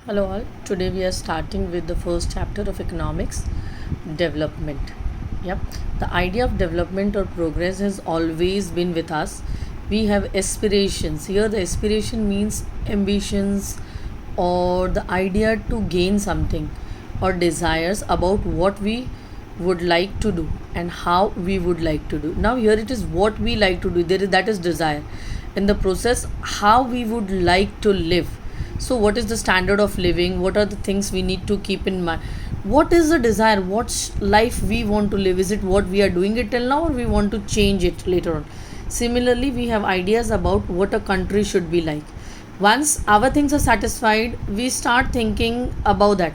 Hello all. Today we are starting with the first chapter of economics, development. Yep. The idea of development or progress has always been with us. We have aspirations. Here the aspiration means ambitions or the idea to gain something or desires about what we would like to do and how we would like to do. Now here it is what we like to do. That is desire. In the process, how we would like to live. So what is the standard of living? What are the things we need to keep in mind? What is the desire? What life we want to live? Is it what we are doing it till now, or we want to change it later on? Similarly, we have ideas about what a country should be like. Once our things are satisfied, we start thinking about that.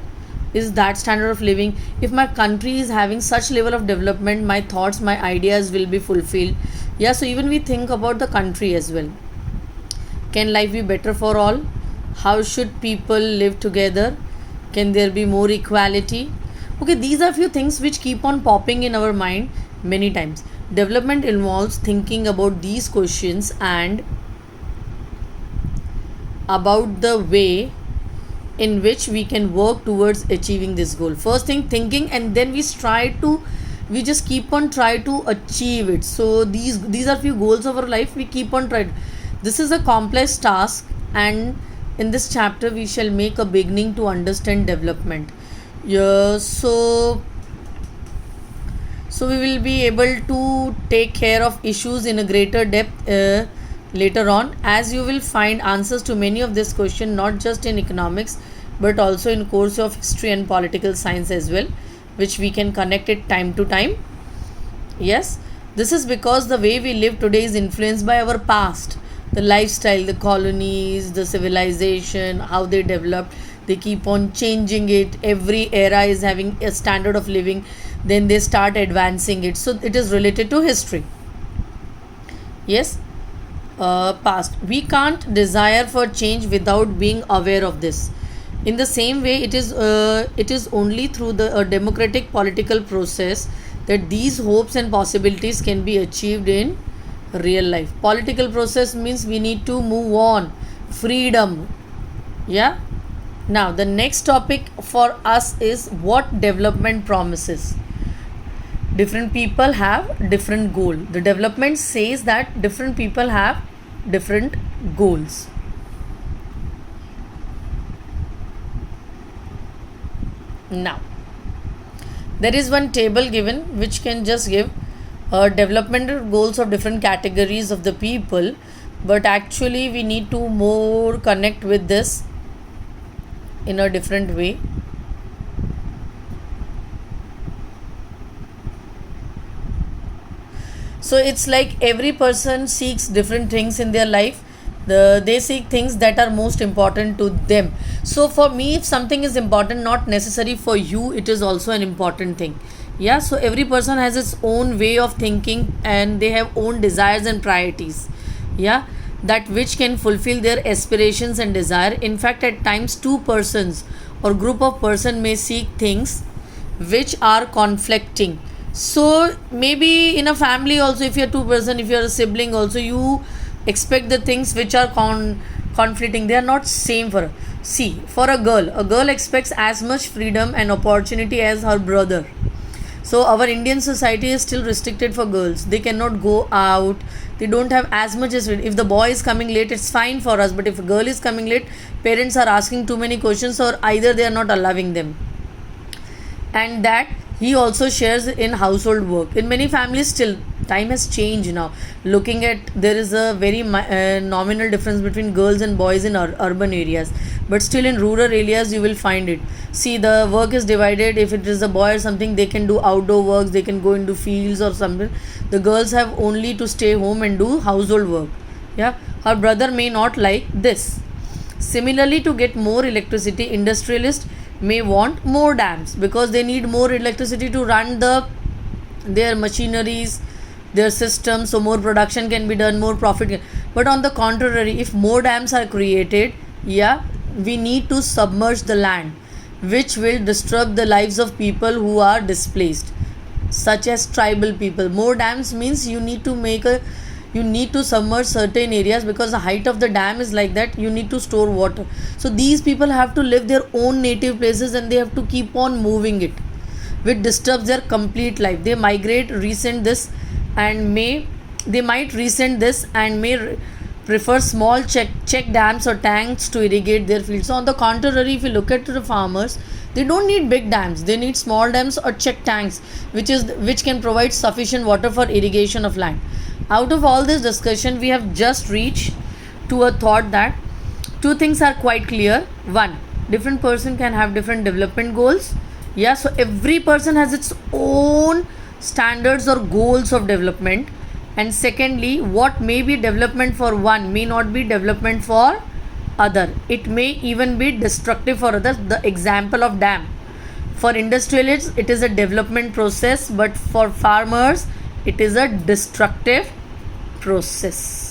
Is that standard of living? If my country is having such level of development, my thoughts, my ideas will be fulfilled. Yeah, so even we think about the country as well. Can life be better for all? How should people live together? Can there be more equality? Okay, these are few things which keep on popping in our mind many times. Development involves thinking about these questions and about the way in which we can work towards achieving this goal. First thing, thinking, and then we just keep on try to achieve it. So these are few goals of our life. We keep on trying. This is a complex task, and in this chapter we shall make a beginning to understand development. Yeah, so we will be able to take care of issues in a greater depth later on, as you will find answers to many of this question not just in economics but also in course of history and political science as well, which we can connect it time to time. Yes, this is because the way we live today is influenced by our past. The lifestyle, the colonies, the civilization, how they developed, they keep on changing it. Every era is having a standard of living, then they start advancing it. So it is related to history. Yes, past. We can't desire for change without being aware of this. In the same way, it is only through the democratic political process that these hopes and possibilities can be achieved in real life. Political process means we need to move on. Freedom. Yeah. Now the next topic for us is what development promises. Different people have different goal. The development says that different people have different goals. Now there is one table given which can just give developmental goals of different categories of the people, but actually we need to more connect with this in a different way. So it's like every person seeks different things in their life. They seek things that are most important to them. So for me, if something is important, not necessary for you, it is also an important thing. Yeah, so every person has its own way of thinking and they have own desires and priorities. Yeah, that which can fulfill their aspirations and desire. In fact, at times two persons or group of person may seek things which are conflicting. So maybe in a family also, if you're two person, if you're a sibling also, you expect the things which are conflicting. They are not same. For see, for a girl expects as much freedom and opportunity as her brother. So our Indian society is still restricted for girls. They cannot go out. They don't have as much as if the boy is coming late, it's fine for us. But if a girl is coming late, parents are asking too many questions, or either they are not allowing them. And that he also shares in household work. In many families, still time has changed now. Looking at, there is a very nominal difference between girls and boys in urban areas, but still in rural areas you will find it. See, the work is divided. If it is a boy or something, they can do outdoor works, they can go into fields or something. The girls have only to stay home and do household work. Yeah, her brother may not like this. Similarly, to get more electricity, industrialists may want more dams because they need more electricity to run their machineries, their systems, so more production can be done, more but on the contrary, if more dams are created, yeah, we need to submerge the land, which will disturb the lives of people who are displaced, such as tribal people. More dams means you need to make a you need to submerge certain areas because the height of the dam is like that, you need to store water. So these people have to live their own native places and they have to keep on moving it, which disturbs their complete life. They migrate, resent this, and might resent this and may prefer small check dams or tanks to irrigate their fields. So on the contrary, if you look at the farmers, they don't need big dams, they need small dams or check tanks, which can provide sufficient water for irrigation of land. Out of all this discussion, we have just reached to a thought that two things are quite clear. One, different person can have different development goals. Yeah, so every person has its own standards or goals of development. And secondly, what may be development for one may not be development for other. It may even be destructive for others. The example of dam, for industrialists it is a development process, but for farmers it is a destructive process.